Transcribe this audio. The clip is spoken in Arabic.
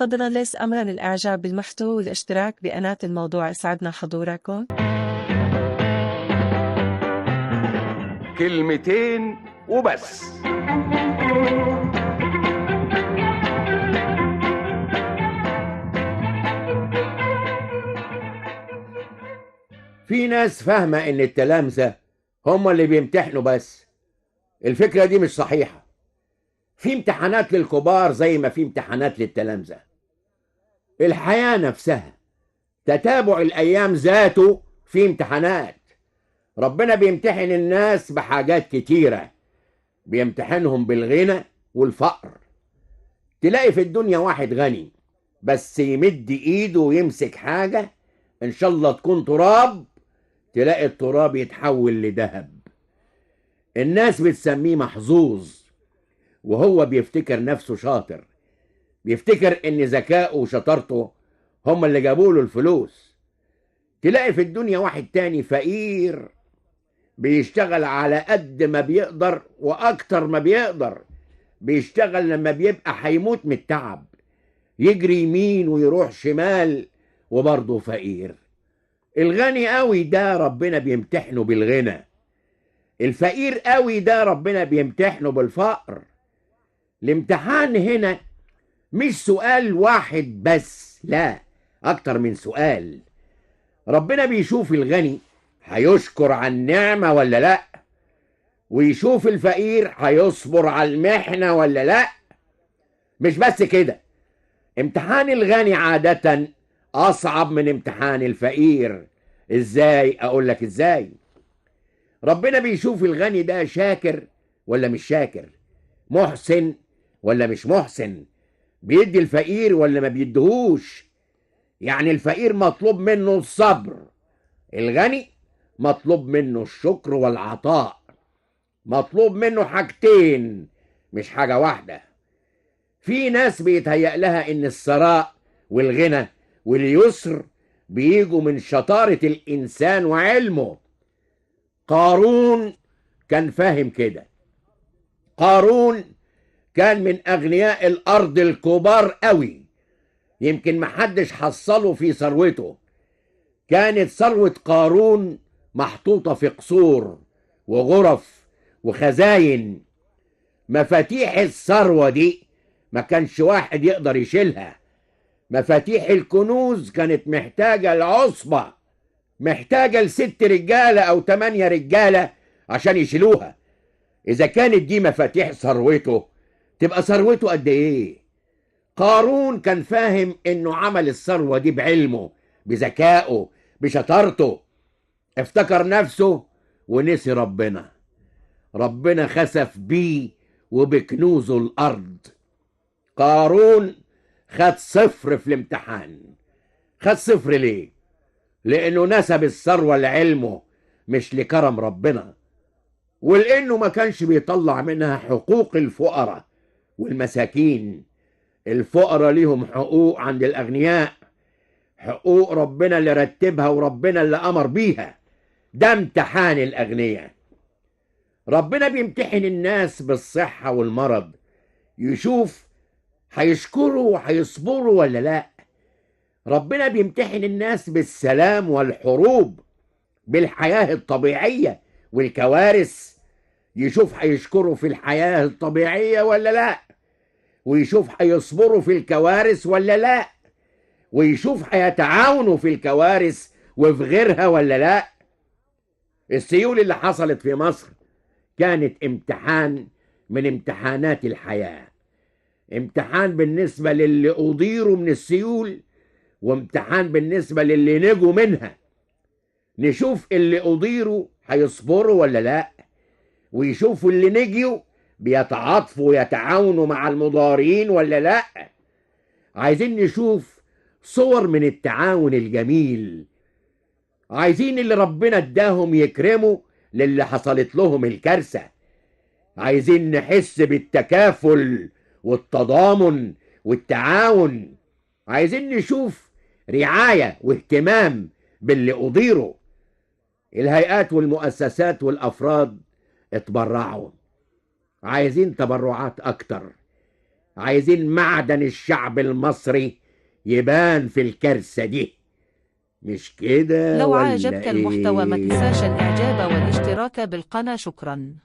فضلا ليس أمرا الإعجاب بالمحتوى والاشتراك بقناة الموضوع يسعدنا حضوركم. كلمتين وبس. في ناس فاهمة ان التلامذة هم اللي بيمتحنوا بس. الفكرة دي مش صحيحة. في امتحانات للكبار زي ما في امتحانات للتلامذة. الحياة نفسها، تتابع الأيام ذاته في امتحانات. ربنا بيمتحن الناس بحاجات كتيرة، بيمتحنهم بالغنى والفقر. تلاقي في الدنيا واحد غني بس يمد ايده ويمسك حاجة ان شاء الله تكون تراب، تلاقي التراب يتحول لذهب. الناس بتسميه محظوظ، وهو بيفتكر نفسه شاطر، بيفتكر ان ذكائه وشطارته هم اللي جابوا له الفلوس. تلاقي في الدنيا واحد تاني فقير بيشتغل على قد ما بيقدر واكتر ما بيقدر، بيشتغل لما بيبقى هيموت من التعب، يجري يمين ويروح شمال وبرضه فقير. الغني قوي ده ربنا بيمتحنه بالغنى، الفقير قوي ده ربنا بيمتحنه بالفقر. الامتحان هنا مش سؤال واحد بس، لا، اكتر من سؤال. ربنا بيشوف الغني هيشكر على النعمة ولا لا، ويشوف الفقير هيصبر على المحنة ولا لا. مش بس كده، امتحان الغني عادة اصعب من امتحان الفقير. ازاي؟ اقول لك ازاي. ربنا بيشوف الغني ده شاكر ولا مش شاكر، محسن ولا مش محسن، بيدي الفقير ولا ما بيديهوش. يعني الفقير مطلوب منه الصبر، الغني مطلوب منه الشكر والعطاء. مطلوب منه حاجتين مش حاجة واحدة. في ناس بيتهيأ لها ان الثراء والغنى واليسر بيجوا من شطارة الإنسان وعلمه. قارون كان فاهم كده. قارون كان من أغنياء الأرض الكبار قوي، يمكن محدش حصله في ثروته. كانت ثروة قارون محطوطة في قصور وغرف وخزاين. مفاتيح الثروة دي ما كانش واحد يقدر يشيلها. مفاتيح الكنوز كانت محتاجة العصبة، محتاجة ل6 رجالة أو 8 رجالة عشان يشيلوها. إذا كانت دي مفاتيح ثروته، تبقى ثروته قد إيه؟ قارون كان فاهم إنه عمل الثروة دي بعلمه، بذكائه، بشطارته. افتكر نفسه ونسي ربنا. ربنا خسف بيه وبكنوزه الأرض. قارون خد 0 في الامتحان. خد 0 ليه؟ لأنه نسب الثروة لعلمه مش لكرم ربنا، ولأنه ما كانش بيطلع منها حقوق الفقراء والمساكين. الفقراء ليهم حقوق عند الأغنياء، حقوق ربنا اللي رتبها وربنا اللي أمر بيها. ده امتحان الأغنياء. ربنا بيمتحن الناس بالصحة والمرض، يشوف هيشكروا وهيصبروا ولا لا. ربنا بيمتحن الناس بالسلام والحروب، بالحياة الطبيعية والكوارث، يشوف هيشكروا في الحياة الطبيعية ولا لا، ويشوف هيصبروا في الكوارث ولا لا، ويشوف هيتعاونوا في الكوارث وفي غيرها ولا لا. السيول اللي حصلت في مصر كانت امتحان من امتحانات الحياة. امتحان بالنسبة للي أضيروا من السيول، وامتحان بالنسبة للي نجوا منها. نشوف اللي أضيروا هيصبروا ولا لا، ويشوفوا اللي نجيوا بيتعاطفوا ويتعاونوا مع المضارين ولا لا. عايزين نشوف صور من التعاون الجميل. عايزين اللي ربنا اداهم يكرموا للي حصلت لهم الكارثة. عايزين نحس بالتكافل والتضامن والتعاون. عايزين نشوف رعاية واهتمام باللي أضيروا. الهيئات والمؤسسات والأفراد اتبرعوا، عايزين تبرعات أكتر. عايزين معدن الشعب المصري يبان في الكارثة دي، مش كده لو ولا عجبك المحتوى ما ايه؟ تنساش الإعجاب والاشتراك بالقناة. شكرا.